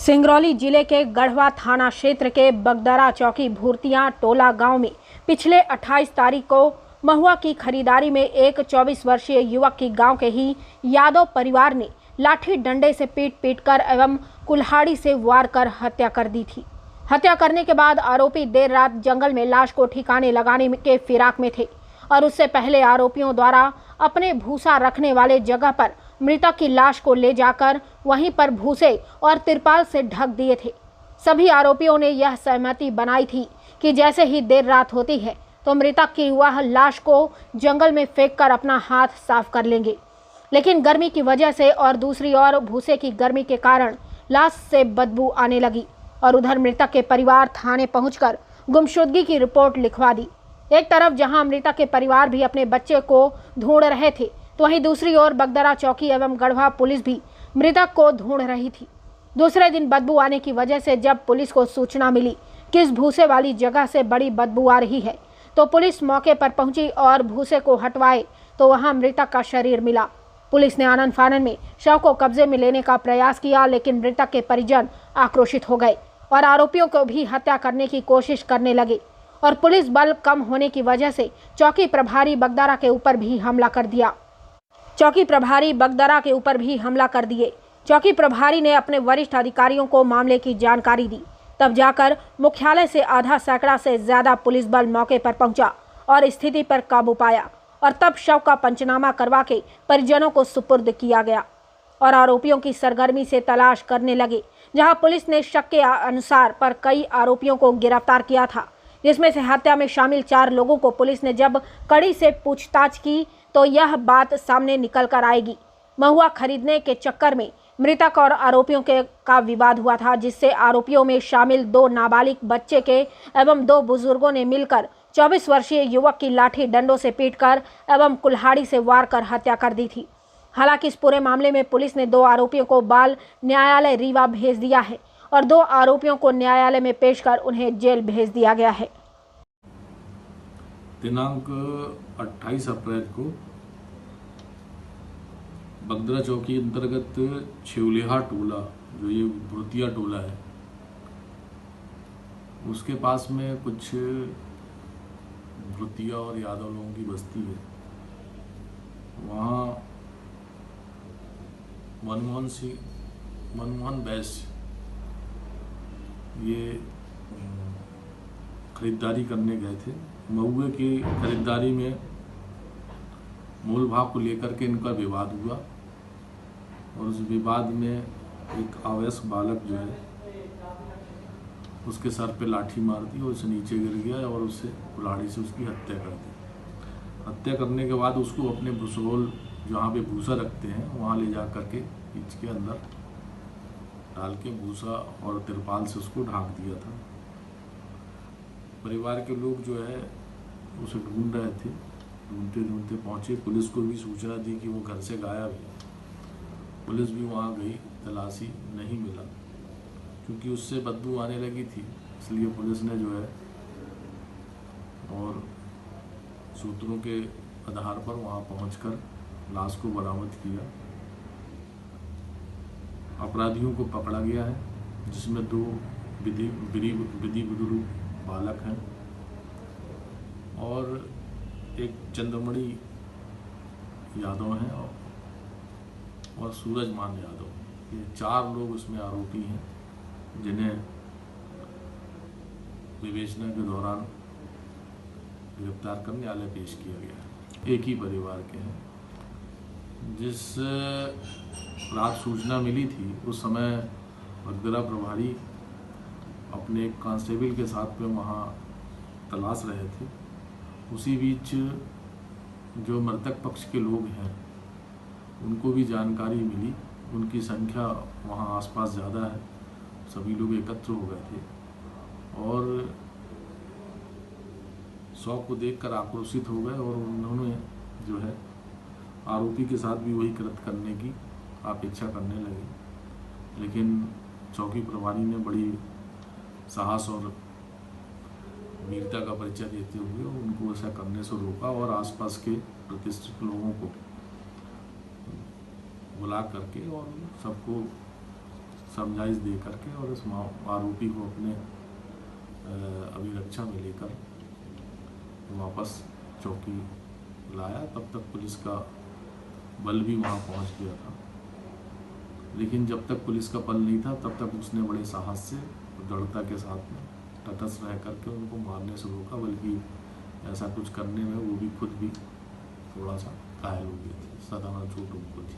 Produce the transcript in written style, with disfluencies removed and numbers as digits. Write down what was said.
सिंगरौली जिले के गढ़वा थाना क्षेत्र के बगदरा चौकी भूर्तिया टोला गांव में पिछले 28 तारीख को महुआ की खरीदारी में एक 24 वर्षीय युवक की गांव के ही यादव परिवार ने लाठी डंडे से पीट कर एवं कुल्हाड़ी से वार कर हत्या कर दी थी। हत्या करने के बाद आरोपी देर रात जंगल में लाश को ठिकाने लगाने के फिराक में थे और उससे पहले आरोपियों द्वारा अपने भूसा रखने वाले जगह पर मृतक की लाश को ले जाकर वहीं पर भूसे और तिरपाल से ढक दिए थे। सभी आरोपियों ने यह सहमति बनाई थी कि जैसे ही देर रात होती है तो मृतक की वह लाश को जंगल में फेंककर अपना हाथ साफ कर लेंगे, लेकिन गर्मी की वजह से और दूसरी ओर भूसे की गर्मी के कारण लाश से बदबू आने लगी और उधर मृतक के परिवार थाने पहुंचकर गुमशुदगी की रिपोर्ट लिखवा दी। एक तरफ जहां मृतक के परिवार भी अपने बच्चे को ढूंढ रहे थे तो वहीं दूसरी ओर बगदरा चौकी एवं गढ़वा पुलिस भी मृतक को ढूंढ रही थी। दूसरे दिन बदबू आने की वजह से जब पुलिस को सूचना मिली कि इस भूसे वाली जगह से बड़ी बदबू आ रही है तो पुलिस मौके पर पहुंची और भूसे को हटवाए तो वहां मृतक का शरीर मिला। पुलिस ने आनन फानन में शव को कब्जे में लेने का प्रयास किया, लेकिन मृतक के परिजन आक्रोशित हो गए और आरोपियों को भी हत्या करने की कोशिश करने लगे और पुलिस बल कम होने की वजह से चौकी प्रभारी बगदरा के ऊपर भी हमला कर दिया। चौकी प्रभारी ने अपने वरिष्ठ अधिकारियों को मामले की जानकारी दी, तब जाकर मुख्यालय से आधा सैकड़ा से ज्यादा पुलिस बल मौके पर पहुंचा और स्थिति पर काबू पाया और तब शव का पंचनामा करवा के परिजनों को सुपुर्द किया गया और आरोपियों की सरगर्मी से तलाश करने लगे, जहां पुलिस ने शक के अनुसार पर कई आरोपियों को गिरफ्तार किया था, जिसमें से हत्या में शामिल 4 लोगों को पुलिस ने जब कड़ी से पूछताछ की तो यह बात सामने निकल कर आएगी। महुआ खरीदने के चक्कर में मृतक और आरोपियों का विवाद हुआ था, जिससे आरोपियों में शामिल 2 नाबालिग बच्चे के एवं 2 बुजुर्गों ने मिलकर 24 वर्षीय युवक की लाठी डंडों से पीटकर एवं कुल्हाड़ी से वार कर हत्या कर दी थी। हालांकि इस पूरे मामले में पुलिस ने 2 आरोपियों को बाल न्यायालय रीवा भेज दिया है और 2 आरोपियों को न्यायालय में पेश कर उन्हें जेल भेज दिया गया है। दिनांक 28 अप्रैल को बगदरा चौकी अंतर्गत छेवलेहा टोला, जो ये भूर्तिया टोला है, उसके पास में कुछ भूर्तिया और यादव लोगों की बस्ती है। वहाँ मनमोहन वैश्य ये खरीदारी करने गए थे। महुए की खरीदारी में मोल भाव को लेकर के इनका विवाद हुआ और उस विवाद में एक अवयस्क बालक जो है उसके सर पे लाठी मार दी और उसे नीचे गिर गया और उससे कुल्हाड़ी से उसकी हत्या कर दी। हत्या करने के बाद उसको अपने भूसोल, जहाँ पे भूसा रखते हैं, वहाँ ले जा करके पीछ के अंदर डाल के भूसा और तिरपाल से उसको ढाक दिया था। परिवार के लोग जो है उसे ढूंढ रहे थे, ढूंढते पहुँचे। पुलिस को भी सूचना दी कि वो घर से गायब है। पुलिस भी वहाँ गई, तलाशी, नहीं मिला क्योंकि उससे बदबू आने लगी थी। इसलिए पुलिस ने जो है और सूत्रों के आधार पर वहाँ पहुंचकर लाश को बरामद किया। अपराधियों को पकड़ा गया है, जिसमें 2 विधि बुजुर्ग बालक हैं और एक चंद्रमणि यादव हैं और सूरजमान यादव। ये 4 लोग उसमें आरोपी हैं, जिन्हें विवेचना के दौरान गिरफ्तार कर न्यायालय पेश किया गया है। एक ही परिवार के हैं। जिस रात सूचना मिली थी उस समय बगदरा प्रभारी अपने एक कांस्टेबल के साथ में वहाँ तलाश रहे थे। उसी बीच जो मृतक पक्ष के लोग हैं उनको भी जानकारी मिली। उनकी संख्या वहाँ आसपास ज़्यादा है, सभी लोग एकत्र हो गए थे और शव को देखकर आक्रोशित हो गए और उन्होंने जो है आरोपी के साथ भी वही कृत्य करने की अपेक्षा करने लगे। लेकिन चौकी प्रभारी ने बड़ी साहस और वीरता का परिचय देते हुए उनको ऐसा करने से रोका और आसपास के प्रतिष्ठित लोगों को बुला करके और सबको समझाइश दे करके और इस आरोपी को अपने अभिरक्षा में लेकर वापस चौकी लाया। तब तक पुलिस का बल भी वहाँ पहुँच गया था, लेकिन जब तक पुलिस का बल नहीं था तब तक उसने बड़े साहस से और दृढ़ता के साथ में तटस्थ रह करके उनको मारने से रोका, बल्कि ऐसा कुछ करने में वो भी खुद भी थोड़ा सा घायल हो गए थे, साधारण चोट उनको थी।